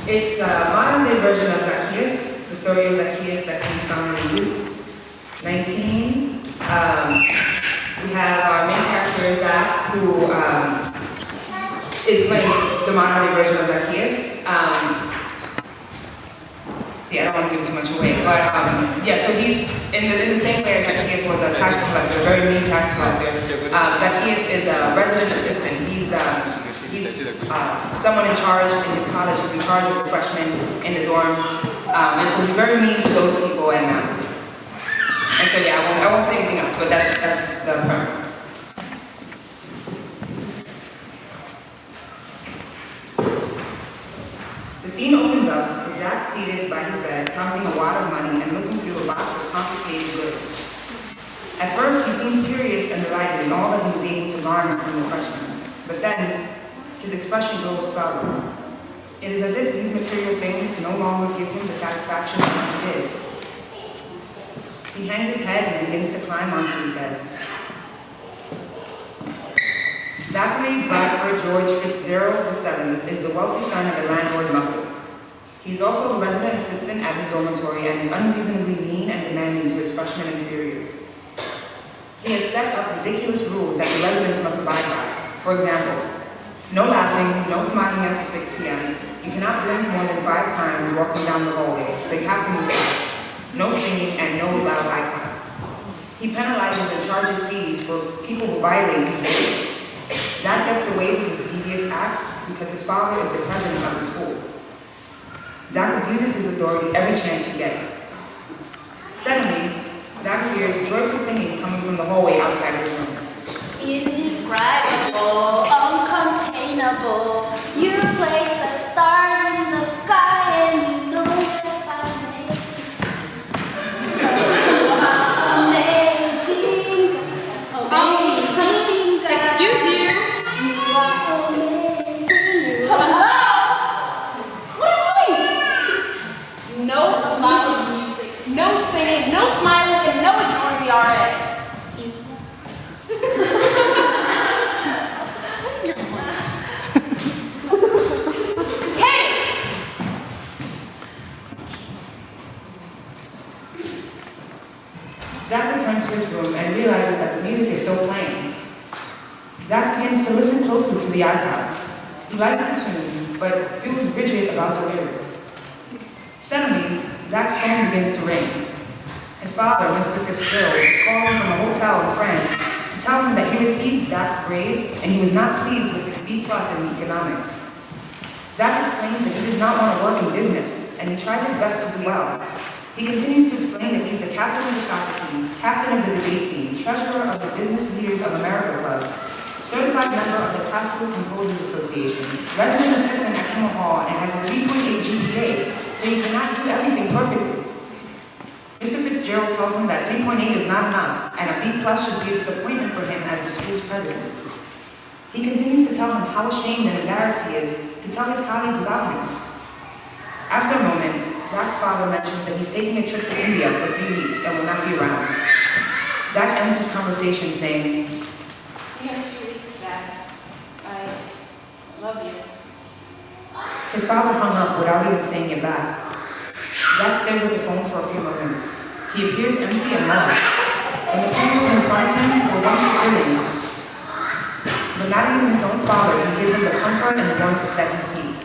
It's a modern-day version of Zacchaeus, the story of Zacchaeus that can be found in Luke 19. We have our main character, Zach, who is playing the modern-day version of Zacchaeus. See, I don't want to give too much away, but yeah, so he's in the same way as Zacchaeus was a tax collector, a very mean tax collector. Zacchaeus is a resident assistant. He's someone in charge in his college. He's in charge of the freshmen in the dorms, and so he's very mean to those people. And so yeah, I won't say anything else, but that's the premise. The scene opens up with Zach seated by his bed, counting a wad of money and looking through a box of confiscated goods. At first, he seems curious and delighted in all that he was able to garner from the freshmen. But then, his expression grows sour. It is as if these material things no longer give him the satisfaction they once did. He hangs his head and begins to climb onto his bed. Zachary Bradford George Fitzgerald VII is the wealthy son of a landlord's mother. He is also a resident assistant at his dormitory and is unreasonably mean and demanding to his freshmen inferiors. He has set up ridiculous rules that the residents must abide by. For example, no laughing, no smiling after 6 p.m. You cannot blink more than 5 times walking down the hallway, so you have to move fast. No singing and no loud iPods. He penalizes and charges fees for people who violate these rules. Zach gets away with his devious acts because his father is the president of the school. Zach abuses his authority every chance he gets. Suddenly, Zach hears joyful singing coming from the hallway outside his room. Indescribable, uncontainable. You place the stars in the sky and you know if I make amazing, amazing. Excuse you. You are amazing. Hello? What are you doing? No loud music, no singing, no smiling, and no ignoring the RA. Zach returns to his room and realizes that the music is still playing. Zach begins to listen closely to the iPod. He likes the tune, but feels rigid about the lyrics. Suddenly, Zach's phone begins to ring. His father, Mr. Fitzgerald, is calling from a hotel in France to tell him that he received Zach's grades and he was not pleased with his B+ in economics. Zach explains that he does not want to work in business, and he tried his best to do well. He continues to explain that he's the captain of the soccer team, captain of the debate team, treasurer of the Business Leaders of America Club, certified member of the Classical Composers Association, resident assistant at Kimmel Hall, and has a 3.8 GPA, so he cannot do everything perfectly. Mr. Fitzgerald tells him that 3.8 is not enough, and a B+ should be a disappointment for him as the school's president. He continues to tell him how ashamed and embarrassed he is to tell his colleagues about him. After a moment, Zach's father mentions that he's taking a trip to India for 3 weeks and will not be around. Zach ends his conversation saying, See you in a few weeks, Dad. I love you. His father hung up without even saying it back. Zach stares at the phone for a few moments. He appears empty and lost. The materials in front of him were once fulfilling, but not even his own father can give him the comfort and warmth that he seeks.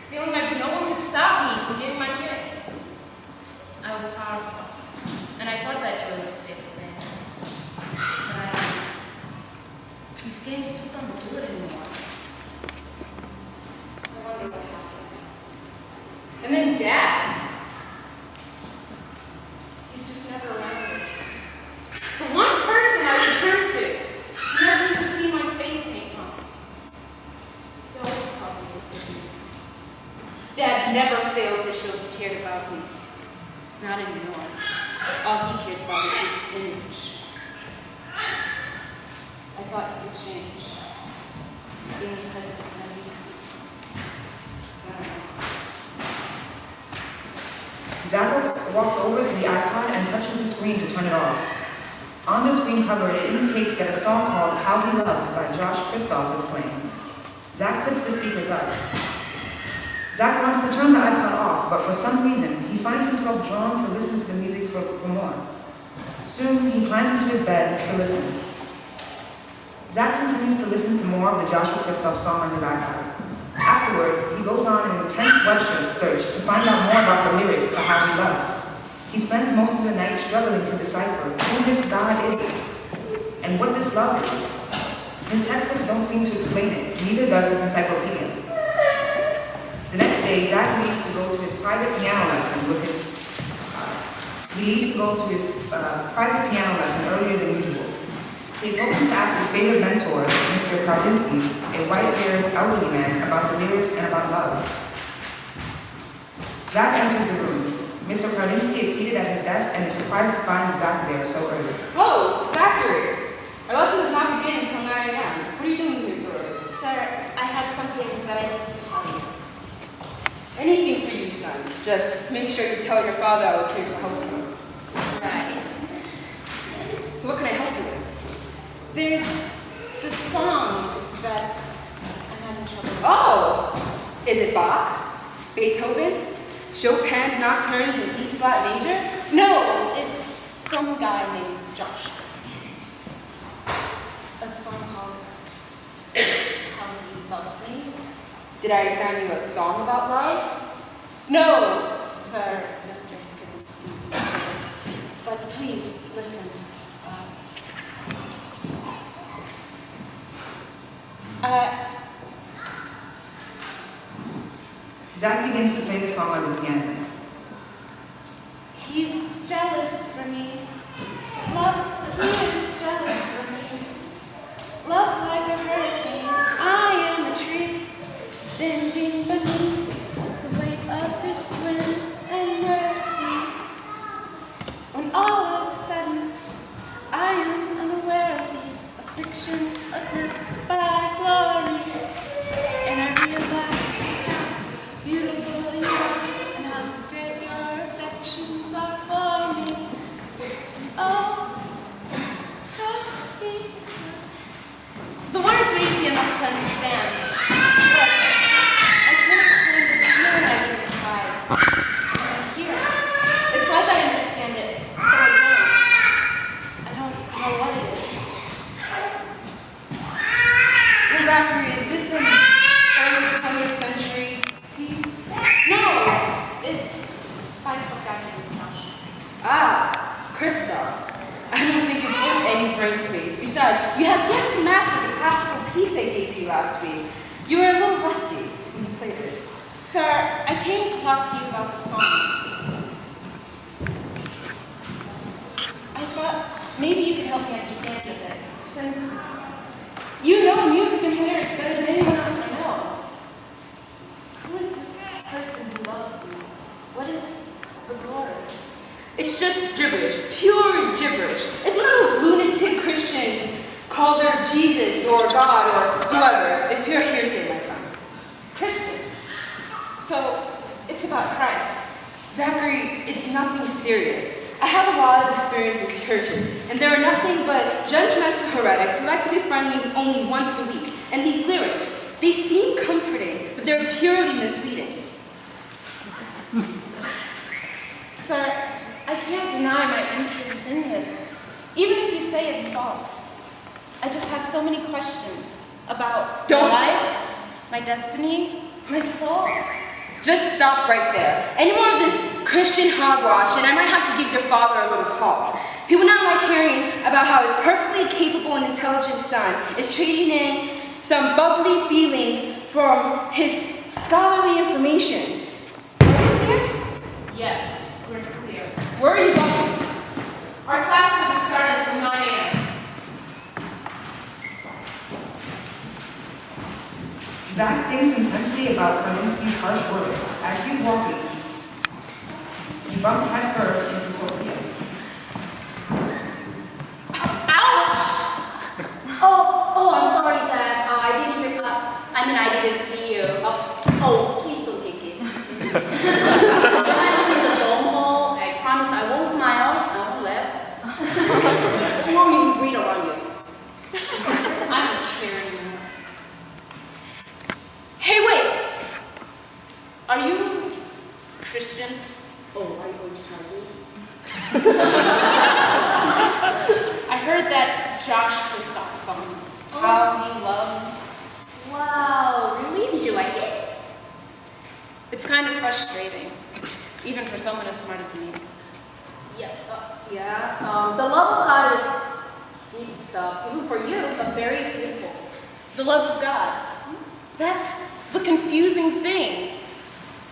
Feeling like no one could stop me from getting my kids. I was powerful, and I thought that joy would stay the same. But these games just don't do it anymore. I wonder what happened. And then Dad. He's just never around me. The one person I would turn to, never to see my face make comments. He always called me with good news. Dad never failed to show he cared about me. Not anymore. All he cares about is his image. I thought he would change. Being president of Zach walks over to the iPod and touches the screen to turn it off. On the screen cover, it indicates that a song called How He Loves by Josh Christoph is playing. Zach puts the speakers up. Zach wants to turn the iPod off, but for some reason, he finds himself drawn to listen to the music for more. Soon, he climbs into his bed to listen. Zach continues to listen to more of the Joshua Christoph song on his iPod. Afterward, he goes on an intense web search to find out more about the lyrics to How He Loves. He spends most of the night struggling to decipher who this God is and what this love is. His textbooks don't seem to explain it, neither does his encyclopedia. The next day, Zach leaves to go to his private piano lesson with his private piano lesson earlier than usual. He is hoping to ask his favorite mentor, Mr. Kardinsky, a white-haired elderly man, about the lyrics and about love. Zach enters the room. Mr. Kardinsky is seated at his desk and is surprised to find Zach there so early. Oh, Zachary! Our lesson does not begin until 9 a.m. What are you doing here so early? Sir, I had something that I need to tell you. Anything for you, son. Just make sure you tell your father I was here to help you. Right. So what can I help you with? There's the song that I'm having trouble with. Oh! Is it Bach? Beethoven? Chopin's Nocturnes in E-flat major? No, it's some guy named Josh. A song called How He Loves Me. Did I assign you a song about love? No, sir, Mr. Higginson. But please, listen. Zach begins to play the song on the piano. He's jealous for me. Love, he is jealous for me. Love's like a hurricane. I am a tree, bending beneath the weight of his wind and mercy. When all of a sudden, I am unaware of these afflictions eclipsed by glory, and I realize just how beautiful you are and how great your affections are for me. Oh, how he loves. The words are easy enough to understand, but I can't explain this feeling I get inside when I hear it. It's like I understand it, but I don't know what it is. Well, Zachary, is this an early 20th century piece? No, it's by some guy named Josh. Ah, Christoph. I don't think it's worth any brain space. Besides, you have yet to master the classical piece I gave you last week. You were a little rusty when you played it. Sir, I came to talk to you about the song. I thought maybe you could help me understand it a bit, since you know music and lyrics better than anyone else I know. Who is this person who loves me? What is the glory? It's just gibberish, pure gibberish. It's one of those lunatic Christians call their Jesus or God or whoever. It's pure hearsay, my son. Christian. So, it's about Christ. Zachary, it's nothing serious. I have a lot of experience with churches, and there are nothing but judgmental heretics who like to be friendly only once a week. And these lyrics, they seem comforting, but they're purely misleading. Sir, I can't deny my interest in this, even if you say it's false. I just have so many questions about Don't. my life, my destiny, my soul. Just stop right there. Any more of this Christian hogwash, and I might have to give your father a little call. He would not like hearing about how his perfectly capable and intelligent son is trading in some bubbly feelings from his scholarly information. Are you clear? Yes, we're clear. Where are you going? Our class doesn't start until 9 a.m. Zach thinks intensely about Kardinsky's harsh words as he's walking. He bumps headfirst into Sophia. Ouch! Oh, I'm sorry, Dad. I didn't hear. I didn't see you. Oh, please don't take it. When I live in the dome hall, I promise I won't smile, I won't laugh. I won't even breathe around you. I'm carrying. Hey, wait! Are you Christian? Oh, are you going to charge me? I heard that Josh Christoph song. How he loves. Wow, really? Did you like it? It's kind of frustrating, even for someone as smart as me. Yeah. The love of God is deep stuff, even for you, but very beautiful. The love of God. That's the confusing thing.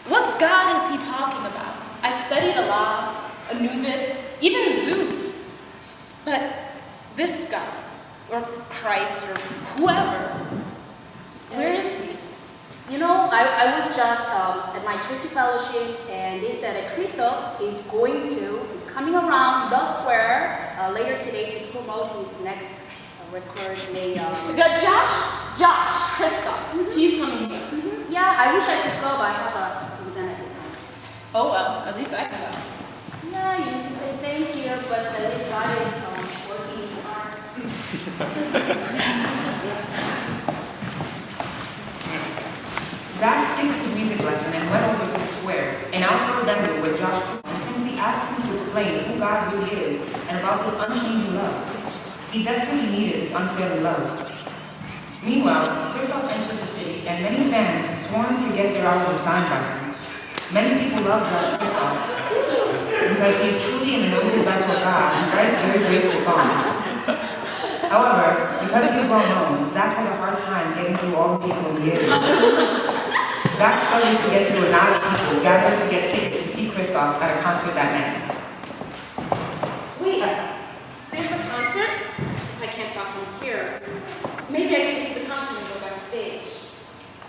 What God is he talking about? I studied a lot, Anubis, even Zeus. But this God, or Christ, or whoever, where is he? You know, I was just at my church fellowship, and they said that Christoph is going to be coming around the square later today to promote his next record made. Josh Christoph, he's coming here. Yeah, I wish I could go, but I have an exam at the time. Oh well, at least I can go. Yeah, you need to say thank you, but at least God is working hard. Zach skipped his music lesson and went over to the square, an outdoor venue where Josh Christoph simply asked him to explain who God really is and about this unchanging love. He desperately needed this unfailing love. Meanwhile, Christoph entered the city, and many fans swarmed to get their album signed by him. Many people love Josh Christoph because he is truly an anointed vessel of God and writes very graceful songs. However, because he is well known, Zach has a hard time getting through all the people in the area. Zach struggles to get through a lot of people gathered to get tickets to see Christoph at a concert that night. Wait, there's a concert? I can't talk from here. Maybe I can get to the concert and go backstage.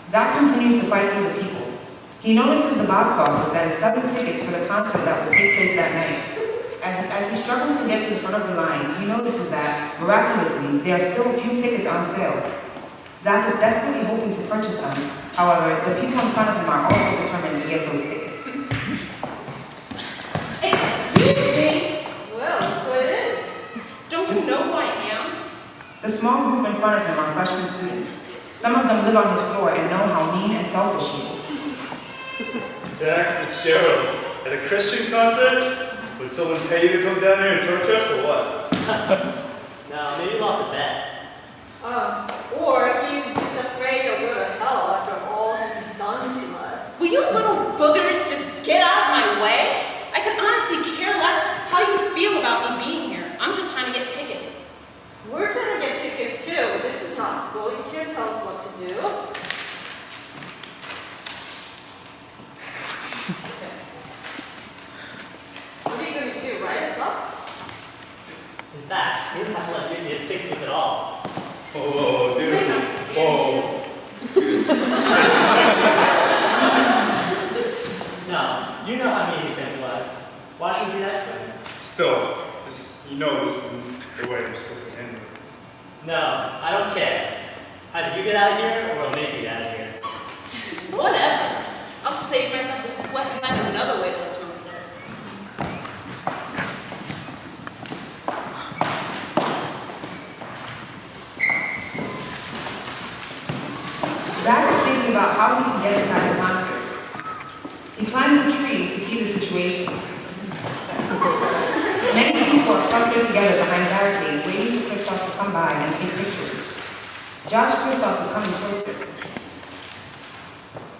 Zach continues to fight through the people. He notices the box office that is selling tickets for the concert that will take place that night. As he struggles to get to the front of the line, he notices that, miraculously, there are still a few tickets on sale. Zach is desperately hoping to purchase them. However, the people in front of him are also determined to get those tickets. Excuse me? Well, what is? Don't you know who I am? The small group in front of him are freshman students. Some of them live on his floor and know how mean and selfish he is. Zach, it's Gerald. At a Christian concert? Would someone pay you to come down here and torture us, or what? No, maybe he lost a bet. Or he's just afraid of go to hell after all he's done to us. Will you little boogers just get out of my way? I could honestly care less how you feel about me being here. I'm just trying to get tickets. We're trying to get tickets too. This is not school. You can't tell us what to do. What are you going to do? Write us up? In fact, we don't have to let you get tickets at all. Oh, dude. Whoa. No, you know how mean he's been to us. Why should we be nice to him? Still, this isn't the way we're supposed to end it. No, I don't care. Either you get out of here, or we'll make you get out of here. Whatever. I'll save myself the sweat and find another way to the concert. Zach is thinking about how he can get inside the concert. He climbs a tree to see the situation. Many people are clustered together behind barricades, waiting for Christoph to come by and take pictures. Josh Christoph is coming closer.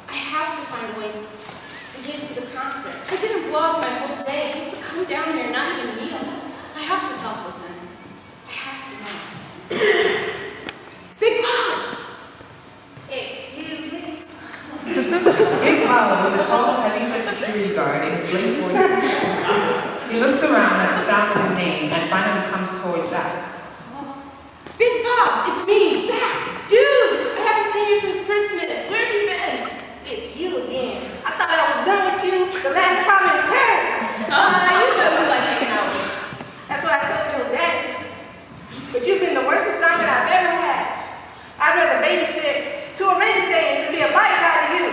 I have to find a way to get to the concert. I didn't blow off my whole day just to come down here and not even meet him. I have to talk with him. I have to know. Big Bob! Excuse me. Big Bob is a tall, heavy-set security guard in his late 40s. He looks around at the sound of his name and finally comes towards Zach. Big Bob, it's me, Zach! Dude, I haven't seen you since Christmas. Where have you been? It's you again. I thought I was done with you the last time in Paris. You know we like hanging out. That's what I told your daddy. But you've been the worst assignment I've ever had. I'd rather babysit to orangutan than be a bodyguard to you.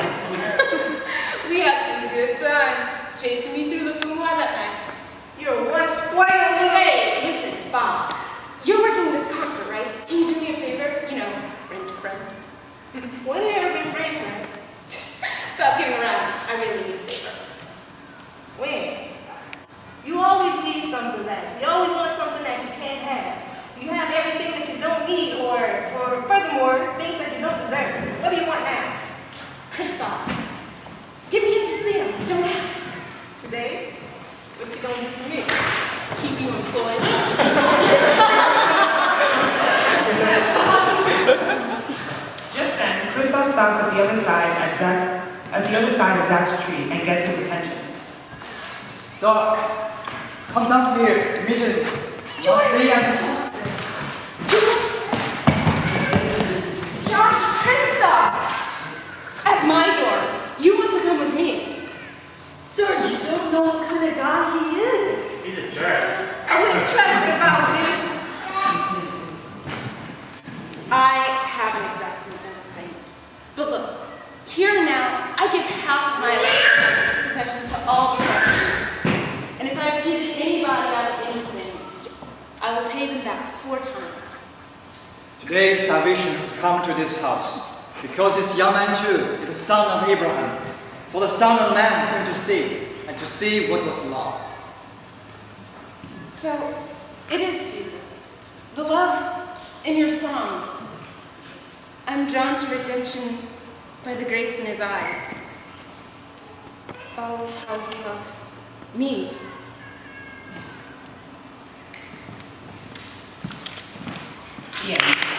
We had some good times, chasing me through the Fumwa that night. something that you always want something that you can't have. You have everything that you don't need, or furthermore, things that you don't deserve. What do you want now? Kristoff, get me in to see him. Don't ask. Today, what you gonna do for me? Keep you employed. Just then, Kristoff stops at the other side of Zach's tree and gets his attention. Doc, come down here immediately. You'll see I'm Josh, Kristoff! At my door. You want to come with me? Sir, you don't know what kind of guy he is. He's a jerk. I wouldn't trust if I were you. I haven't exactly been a saint. But look, here and now, I give half of my electronic possessions to all the rest. And if I've cheated anybody out of anything, I will pay them back 4 times. Today salvation has come to this house, because this young man too is the son of Abraham. For the Son of Man came to seek, and to see what was lost. So, it is Jesus, the love in your song. I'm drawn to redemption by the grace in his eyes. Oh, how he loves me. The end.